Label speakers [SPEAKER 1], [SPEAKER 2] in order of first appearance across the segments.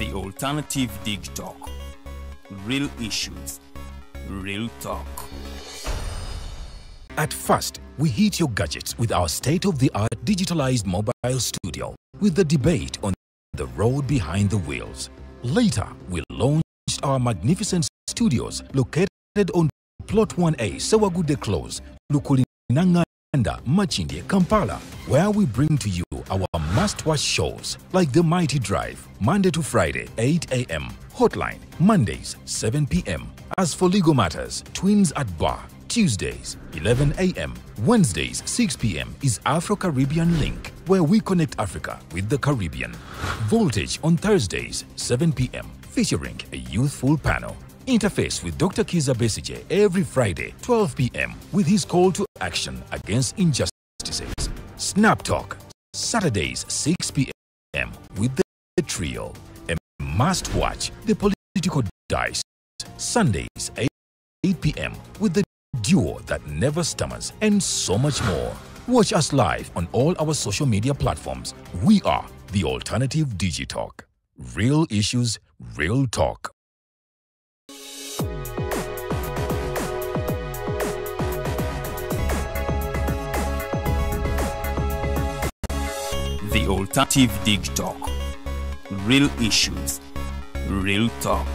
[SPEAKER 1] The Alternative Digital. Real issues, real talk.
[SPEAKER 2] At first, we hit your gadgets with our state-of-the-art digitalized mobile studio with the debate on the road behind the wheels. Later, we launched our magnificent studios located on Plot 1A, Sewagude Close, Lukulinanganda, Machindye, Kampala, where we bring to you our must-watch shows like The Mighty Drive, Monday to Friday, 8 a.m., Hotline, Mondays, 7 p.m. As for legal matters, Twins at Bar, Tuesdays, 11 a.m., Wednesdays, 6 p.m. is Afro-Caribbean Link, where we connect Africa with the Caribbean. Voltage on Thursdays, 7 p.m., featuring a youthful panel. Interface with Dr. Kiza Besije every Friday, 12 p.m. with his call to action against injustices. Snap Talk, Saturdays, 6 p.m. with the trio. A must watch, The Political Dice, Sundays, 8 p.m. with the duo that never stammers, and so much more. Watch us live on all our social media platforms. We are The Alternative Digitalk. Real issues, real talk.
[SPEAKER 1] The Alternative Digital. Real issues, real talk.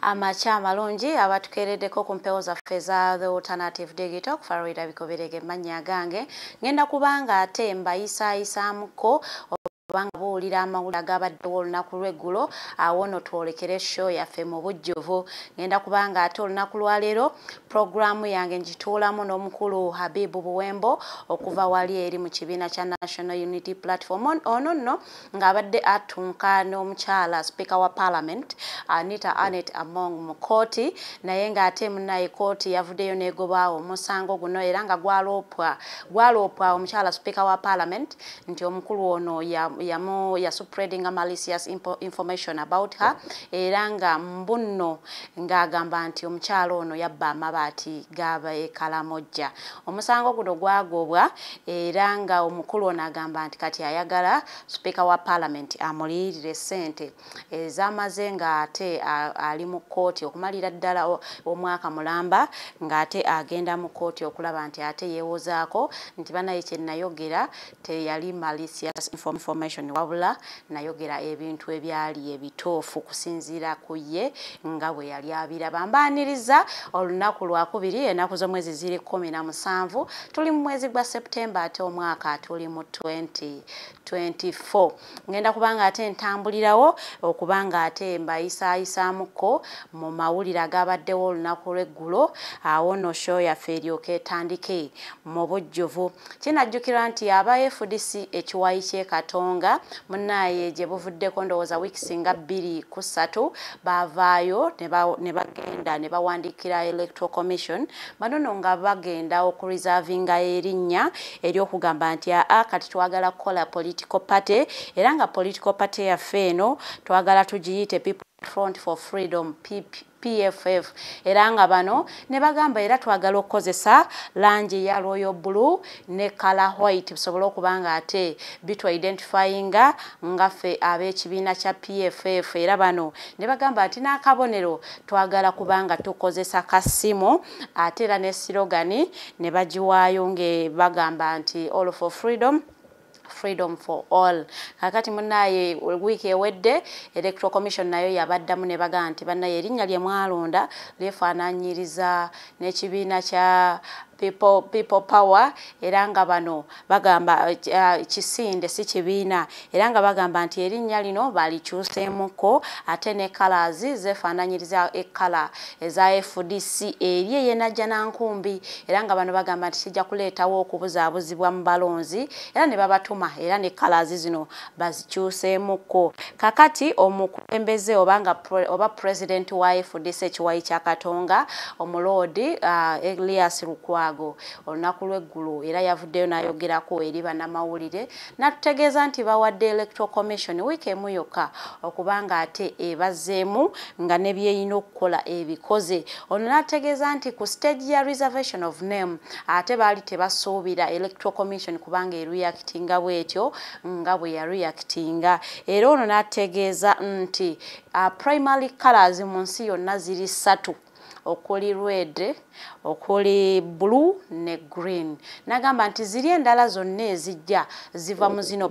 [SPEAKER 3] Amacha amalungi abatukereddeko ku mpewo zaffe za The Alternative Digital kufaluira bikoberege manya gange ngenda kubanga ate mbayisaayisamuko obanga buulira amawulire agabaddewo olunaku lw'eggulo awo nno twolekere show yaffe mu bujjuvu ngenda kubanga ate olunaku lwaleero programu yange ngituulamu n'omukulu Habibu Buwembo okuva wali eri mu kibiina kya National Unity Platform ono nno ng'abadde atunka n'omukyala Speaker wa Parliament Anita Anet Among mu kooti naye ng'ate munnaye kooti yavuddeyo n'egobaawo omusango guno era nga gwaloopwa omukyala Speaker wa Parliament nti omukulu ono ya spreading a malicious information about her era nga mbunno ng'agamba nti omukyala ono yabba amabaati gaba Kalamoja. Omusango guno gwagobwa era nga omukulu ono agamba nti kati ayagala Speaker wa Parliament amuliyirire ssente ezamaze ng'ate ali mu kooti okumalira ddala omwaka mulamba ng'ate agenda mu kooti okulaba nti ate yeewozaako nti banaye kye nayogera teyali malicious information wabula nayogera ebintu ebyali ebituufu kusinziira ku ye nga bwe yali abiraba. Mbaaniriza olunaku lwakubiri ennaku z'omwezi ziri 17 tuli mu mwezi gwa September ate omwaka tuli mu 2024 ngenda kubanga ate ntambulirawo okubanga ate mbayisaayisamuko mu mawulire agabaddewo olunaku lw'eggulo awo no show yaffe eryoka etandike mu bujjuvu. Kinajjukira nti aba FDC ekiwayi ky'e Katonga munnaye gye buvuddeko ndowooza wiiki singa 2 ku 3 baavaayo ne bagenda ne bawandiikira Electoral Commission banono nga bagenda okureservinga erinnya ery'okugamba nti kati twagala kukola political party era nga political party yaffe eno twagala tugiyite People Front for Freedom PFF era nga bano ne bagamba era twagala okukozesa langi ya royal blue ne color white tusobole okubanga ate bitwa identifyinga ngaffe ab'ekibiina kya PFF era bano ne bagamba ati n'akabonero twagala kubanga tukozesa kasimu ate era ne slogani ne bagiwaayo nge bagamba nti all for freedom freedom for all. Kakati munnaye week ewedde Electoral Commission nayo yabaddamu ne baga nti bannaye erinnya lye mwalonda lyefaananyiriza n'ekibiina kya people power era nga bano bagamba kisinde si kibiina era nga bagamba nti erinnya lino balikyuseemuko ate ne colors zefaananyiriza ekkala eza FDC eri eyenajja nankumbi era nga bano bagamba nti kijja kuleetawo okubuzaabuzibwa mu balonzi era ne babatuma era ne colors zino bazikyuseemuko kakati omukulembeze oba president wa FDC Kiwayi Kyakatonga omulodi Elias Lukwago olunaku lw'eggulu era yavuddeyo n'ayogerako eri bannamawulire n'atutegeeza nti bawadde Electoral Commission wiiki emu yokka okubanga ate ebazzeemu nga ne byeyina okukola ebikoze ono n'ategeeza nti ku stage ya reservation of name ate baali tebasuubira Electoral Commission kubanga ereactinga bwetyo nga bwe yareactinga era ono n'ategeeza nti primary colors mu nsi yonna ziri 3 okuli red okuli blue ne green nagamba nti ziri endala zonna ezijja ziva mu zino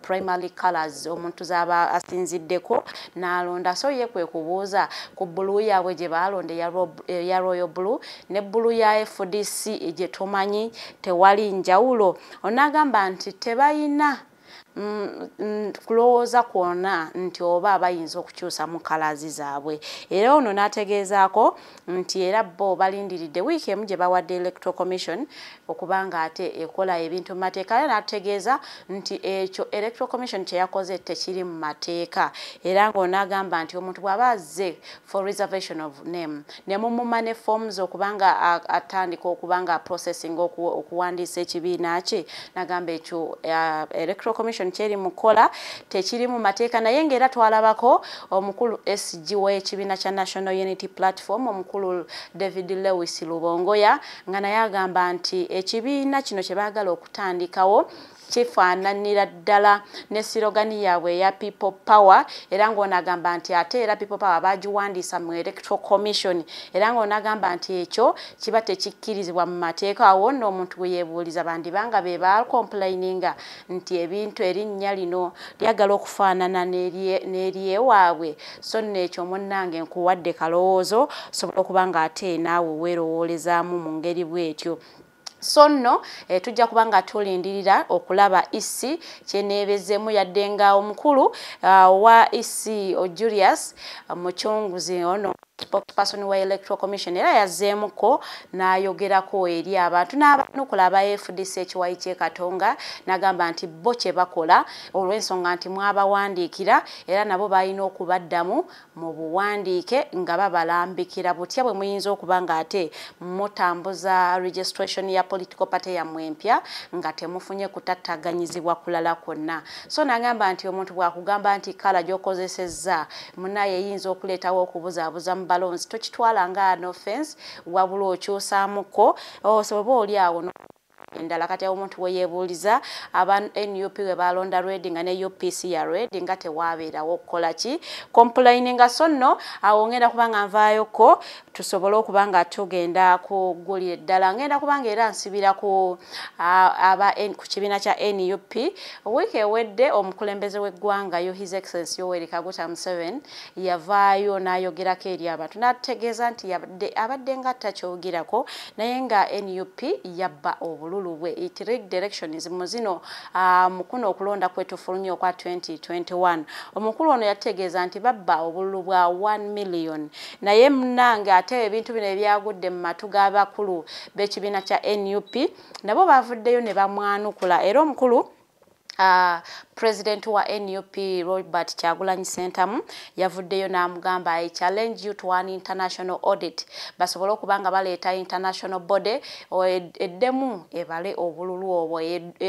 [SPEAKER 3] primary colors omuntu zaba asinziddeko n'alonda so ye kwe kubuuza ku blue yaabwe gye baalonda ya royal blue ne blue ya FDC gye tumanyi tewali njawulo onagamba nti tebayina kulowooza kwonna nti oba bayinza okukyusa mu kalazi zaabwe era ono n'ategeezaako nti era bo balindiridde wiiki emu gye bawadde Electoral Commission okubanga ate ekola ebintu mu mateeka era n'ategeeza nti ekyo Electoral Commission kye yakoze tekiri mu mateeka era ng'onaagamba nti omuntu bw'aba azze for reservation of name ne mumuma ne forms okubanga atandika okubanga processing okuwandiisa ekibiina kye nagamba ekyo Electoral Commission kyeri mukola tekiri mu mateeka naye ng'era twalabako omukulu SG w'ekibiina kya National Unity Platform omukulu David Lewis Lubongoya nga naye agamba nti ekibiina kino kye baagala okutandikawo kifaananira ddala ne sirogani yaabwe ya people power era ng'onagamba nti ate era people power bagiwandiisa mu Electoral Commission era ng'onagamba nti ekyo kiba tekikkirizibwa mu mateeka awo nno omuntu gwe yeebuuliza bandibanga be bacomplaininga nti ebintu erinnya lino lyagala okufaanana n'eryewaabwe so nno ekyo munnange nkuwadde kalowoozo sobola okuba nga ate naawe weerowoolezaamu mu ngeri bw'etyo so nno tujja kuba nga tulindirira okulaba isi kyeneebezeemu yadde nga omukulu wa isi Julius Muchunguzi ono spokesperson wa Electoral Commission era yazzeemuko n'ayogerako eri abantu n'abanukula aba FDC Kiwayi Kyekatonga n'agamba nti bo kye bakola olw'ensonga nti mwabawandiikira era nabo balina okubaddamu mu buwandiike nga babalambikira butya bwe muyinza okuba nga ate mutambuza registration ya political party yammwe empya nga temufunye kutattaganyizibwa kulala kwonna so n'agamba nti omuntu bwakugamba nti kala gy'okozesezza munaye eyinza okuleetawo okubuzaabuza mu balonzi tokitwala nga an offense wabula okyusaamuko osobola oli awo endala kati omuntu we yeebuuliza aba NUP we balonda red nga ne UPC ya red nga tewaabeerawo okukola ki complaininga so nno awo ngenda kuba nga nvaayoko tusobole okuba nga tugenda kugulira eddala ngenda kuba nga era nsibira ku kibiina kya NUP wiiki ewedde omukulembeze w'eggwanga His Excellency Yoweri Kaguta Museveni yavaayo n'ayogerako eri abantu n'ategeeza nti abadde nga takyogirako naye nga NUP yabba obululu bwe it directions mu zino mu kuno okulonda kwetufulumye okwa 2021 omukulu ono yategeeza nti babba obululu bwa 1 million naye munnange ate ebintu bino ebyagudde mu matu g'abakulu b'ekibiina kya NUP nabo bavuddeyo ne bamwanukula era omukulu President wa NUP Robert Kyagulanyi Ssentamu yavuddeyo n'amugamba I challenge you to an international audit basobole okubanga baleeta international body eddemu ebale obululu obwo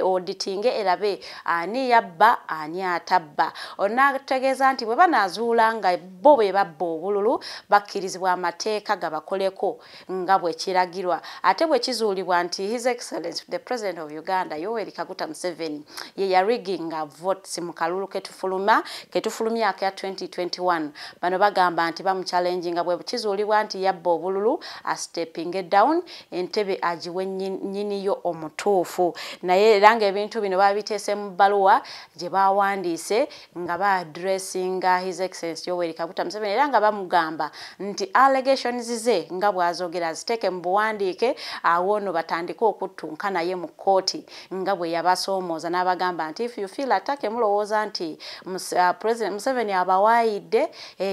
[SPEAKER 3] auditinge erabe ani yabba ani atabba onategeeza nti bwe banaazuula nga bo be babba obululu bakkirizibwa amateeka gabakoleko nga bwe kiragirwa ate bwe kizuulibwa nti His Excellency the President of Uganda Yoweri Kaguta Museveni ye ya rigging votes mu kalulu ketufulumya aka 2021 bano bagamba nti bamuchallenging bwe kizuulibwa nti yabba obululu a stepping down entebe agiwe nnyiniyo omutuufu naye era ng'ebintu bino babiteese mu bbaluwa gye bawandiise nga ba addressinga His Excellency Yoweri Kaguta Museveni era nga bamugamba nti allegations ze nga bw'azogera ziteeke mu buwandiike awo no batandika okuttunka naye mu kkooti nga bwe yabasoomooza n'abagamba nti if you feel attack mulowooza nti President Museveni abawaayidde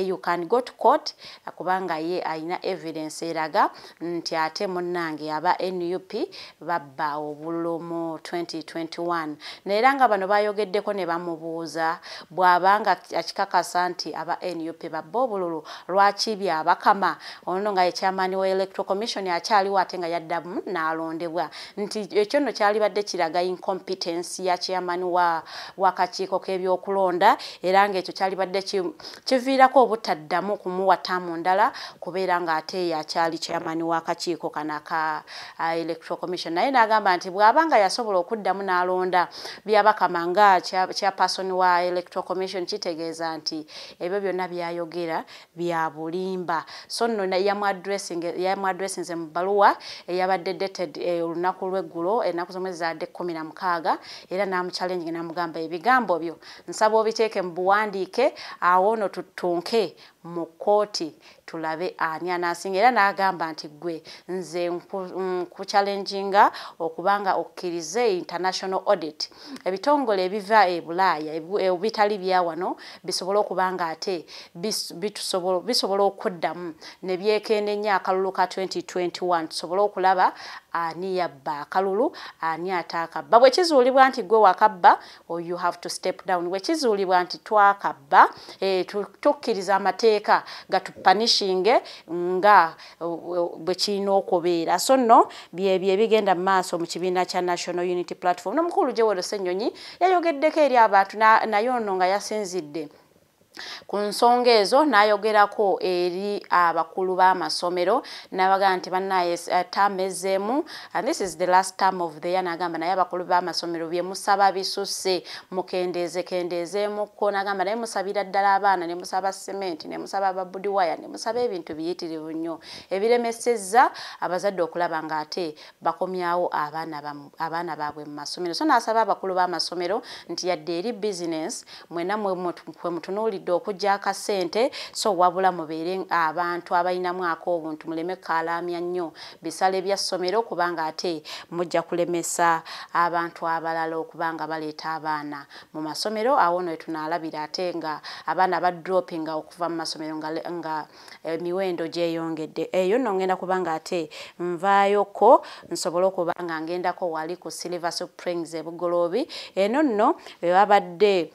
[SPEAKER 3] you can go to court kubanga ye ayina evidence eraga nti ate munnange aba NUP babba obululu mu 2021 naye nga bano bayogeddeko ne bamubuuza bw'abanga akikakasa nti aba NUP babba obululu lwaki byabakama ono nga ekyamani wa Electoral Commission akyaliwo ate nga yaddamu n'alondebwa nti ekyo nno kyali badde kiraga incompetence ya chairman wa kakiiko k'ebyokulonda era ng'ekyo kyali badde kiviirako obutaddamu kumuwa ttaamu ndala kubeera ng'ate yakyali chairman wa kakiiko kana ka Electoral Commission naye n'agamba nti bw'abanga yasobola okuddamu n'alonda byabakama nga chairperson wa Electoral Commission kitegeeza nti ebyo byonna byayogera bya bulimba so nno yamuaddressinze mu bbaluwa eyabadde dated olunaku lw'eggulo ennaku z'omwezi za 16 era n'amuchallenge n'amugamba ebigambo byo nsaba obiteeke mu buwandiike awo no tuttunke mu kkooti tulabe ani anaasinga era n'agamba nti gwe nze nkuchallenginga okubanga okkirize international audit ebitongole ebiva e Bulaaya ebitali bya wano bisobola okubanga ate bisobola okuddamu ne byekennenya akalulu ka 2021 tusobola okulaba ani yabba akalulu ani atakabba bwe kizuulibwa nti gwe wakabba you have to step down bwe kizuulibwa nti twakabba tukkiriza amateeka gatupanishinge nga bwe kirina okubeera so nno bye bigenda mu maaso mu kibiina kya National Unity Platform n'omukulu Gyewolo Ssennyonyi yayogeddeko eri abantu naye ono nga yasinzidde ku nsonga ezo n'ayogerako eri abakulu b'amasomero n'abaga nti bannaye term ezeemu and this is the last term of the year n'agamba naye abakulu b'amasomero bye musaba bisusse mukendeezeemuko n'agamba naye musabira ddala abaana ne musaba sementi ne musaba ababudiwaya ne musaba ebintu biyitirivu nnyo ebiremesezza abazadde okulaba ng'ate bakomyawo abaana baabwe mu masomero so n'asaba abakulu b'amasomero nti yadde eri business mwena mwe mutunuulidde okujja akasente so wabula mubeere abantu abalinamu ak'obuntu muleme kalaamya nnyo bisale bya ssomero kubanga ate mujja kulemesa abantu abalala okubanga baleeta abaana mu masomero awo no tunaalabira ate nga abaana badropinga okuva mu masomero nga emiwendo gyeyongedde eyo no ngenda kubanga ate nvaayoko nsobola okubanga ngendako wali ku Silver Springs ebugoloobi eno nno babadde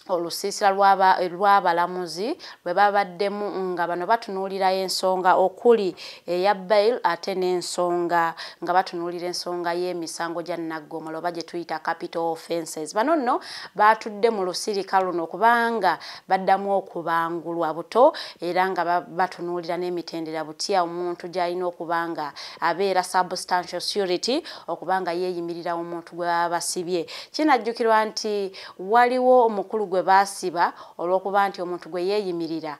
[SPEAKER 3] olusiisira lw'abalamuzi bwe babaddemu nga bano batunuulira ensonga okuli eya bail ate n'ensonga nga batunuulira ensonga y'emisango gya naggomolo oba gye tuyita capital offences bano nno batudde mu lusirika luno kubanga baddamu okubangulwa buto era nga batunuulira n'emitendera butya omuntu gy'alina okubanga abeera substantial surety okubanga yeeyimirira omuntu gwe baba basibye kinajjukirwa nti waliwo omukulu gwe basiba olw'okuba nti omuntu gwe yeeyimirira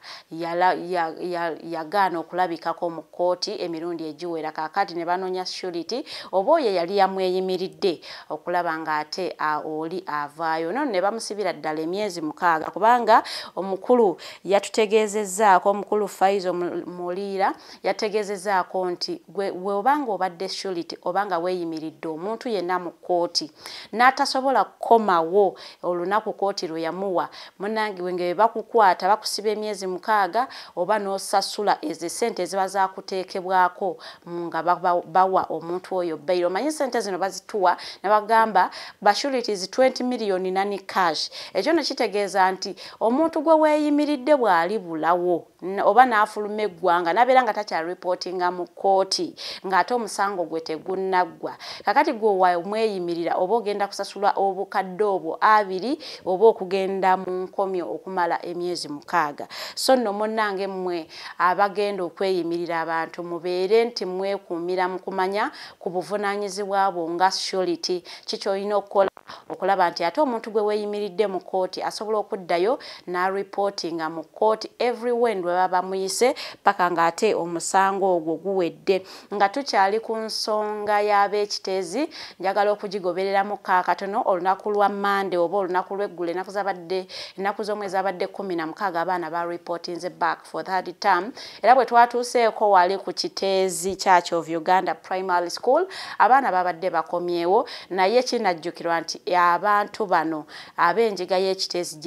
[SPEAKER 3] yagaana okulabikako mu kkooti emirundi egiwera kaakati ne banoonya surety oba oyo yali yamweyimiridde okulaba ng'ate oli avaayo nono ne bamusibira ddala emyezi 6 kubanga omukulu yatutegeezezzaako omukulu Faizo Muliira yategeezezzaako nti gwe obanga obadde surety obanga weeyimiridde omuntu yenna mu kkooti n'atasobola kukomawo olunaku kkooti lwe yamuwa munnange wenge bakukwata bakusiba emyezi 6 oba n'osasula ezo ssente eziba zaakuteekebwako nga bawa omuntu oyo bail omanyi ssente zino bazituwa ne bagamba basurities 20 million nani cash ekyo no kitegeeza nti omuntu gwe weeyimiridde bw'ali bulawo oba n'afuluma eggwanga n'abeera nga takya reportinga mu kkooti ng'ate omusango gwe tegunnaggwa kakati gwe wamweyimirira oba ogenda kusasula obukadde obwo 2 oba okugenda mu nkomyo okumala emyezi 6 so nno munnange mmwe abagenda okweyimirira abantu mubeere nti mwekuumira mu kumanya ku buvunaanyizibwa bwo nga surety kiki olina okukola okulaba nti ate omuntu gwe weeyimiridde mu kooti asobola okuddayo na reportinga mu kooti every when lwe baba muyise paka ng'ate omusango ogwo guwedde. Nga tukyali ku nsonga y'ab'ekiteezi, njagala okugigobereramu kaakatono olunaku lwa Monday oba olunaku lw'eggulu ennaku z'omwezi abadde 16 abaana ba reportinze back for third term. Era bwe twatuuseeko wali ku kiteezi Church of Uganda Primary School, abaana babadde bakomyewo, naye kinajjukirwa nti abantu bano ab'enjiga y'ekiteezi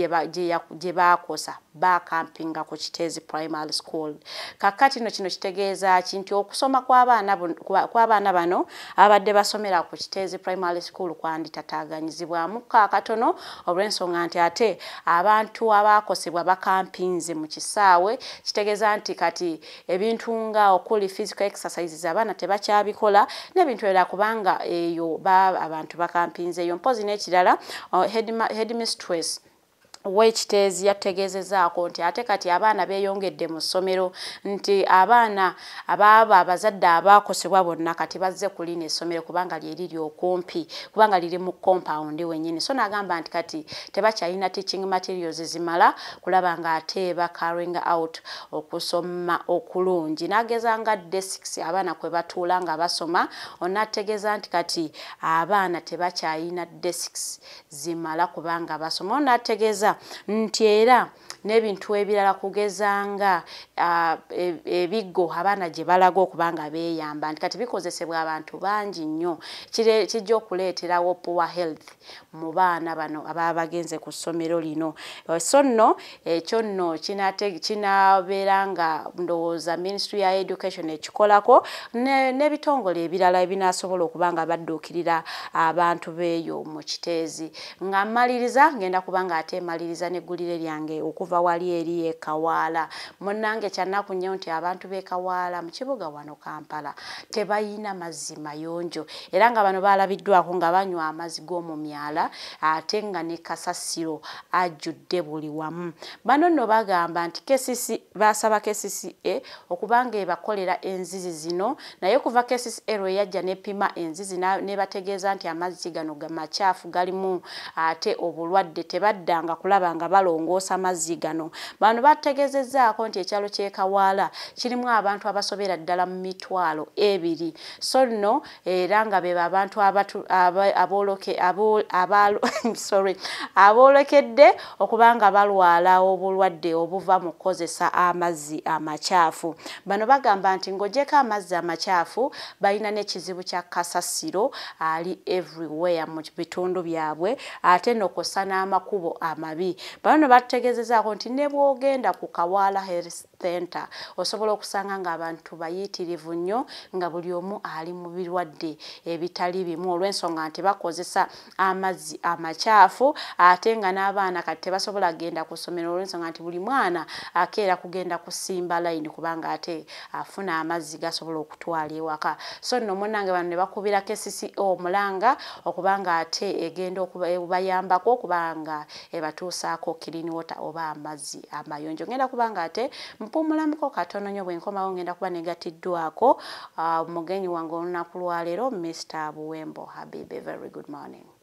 [SPEAKER 3] gye baakosa bakampinga ku kiteezi Primary School. Kakati kino kitegeeza nti okusoma kw'abaana bano abadde basomera ku kiteezi Primary School kwanditataaganyizibwamu kaakatono olw'ensonga nti ate abantu abaakosebwa bakampinze mu kisaawe. Kitegeeza nti kati ebintu nga okuli physical exercises abaana tebakyabikola n'ebintu ebirala kubanga eyo abantu bakampinzeeyo. Mpozi n'ekirala headmistress w'ekiteezi yategeezezaako nti ate kati abaana beeyongedde mu ssomero, nti abaana abazadde abaakosebwa bonna kati bazze ku lino essomero kubanga lyeriri okumpi, kubanga liri mu compound wennyini. So n'agamba nti kati tebakyalina teaching materials zimala kulaba ng'ate carrying out okusoma okulungi. N'ageza nga D6 abaana kwe batuula nga basoma, onnategeeza nti kati abaana tebakyalina D6 zimala kubanga basoma. Onnategeeza nti era n'ebintu ebirala kugeza nga ebiggo abaana gye balaga okubanga beeyamba nti kati bikozesebwa abantu bangi nnyo, kijja okuleeterawo poor health mu baana bano ababa bagenze ku ssomero lino. So nno ekyo nno kinabeera nga ndowooza Ministry ya Education ekikolako n'ebitongole ebirala ebinaasobola okuba nga badduukirira abantu beeyo mu kiteezi. Nga mmaliriza ngenda kubanga ate mmaliriza n'eggulire lyange okuva wali eri e Kawaala. Munnange kyannaku nnyo nti abantu b'e Kawaala mu kibuga wano Kampala tebayina mazzi mayonjo, era nga bano baalabiddwako nga banywa amazzi g'omu myala ate nga ne kasasiro ajjudde buli wamu. Bano nno bagamba nti baasaba KCCA okubanga ebakolera enzizi zino, naye kuva KCCA lwe yajja n'epima enzizi ne bategeeza nti amazzi gano macaafu galimu ate obulwadde, tebaddanga kulaba nga balongoosa mazzi gano. Bano bategeezezzaako nti ekyalo ky'e Kawaala kirimu abantu abasobera ddala mu 2,000. So nno era nga be abantu aboolekedde okubanga balwala obulwadde obuva mu kukozesa amazzi amacaafu. Bano bagamba nti ng'ogyeko amazzi amacaafu balina n'ekizibu kya kasasiro ali everywhere mu bitundu byabwe ate n'okosa n'amakubo amabi. Bano bategeezezzaako nti ne bw'ogenda ku Kawaala Health Center osobola okusanga ng'abantu bayitirivu nnyo nga buli omu ali mu birwadde ebitali bimu olw'ensonga nti bakozesa amazzi amacaafu ate nga n'abaana kati tebasobola kugenda ku ssomero olw'ensonga nti buli mwana akeera kugenda kusimba layini kubanga ate afuna amazzi gasobola okutwala ewaka. So nno munnange bano ne bakubira KCCA omulanga okubanga ate egenda okubayambako okubanga ebatuusaako clean water oba amazzi amayonjo. Ngenda kubanga ate mpumulamuko katono nnyo bwe nkomawo ngenda kuba negatiddwako mugenyi wange olunaku lwa leero Mr. Buwembo Habibe. Very good morning.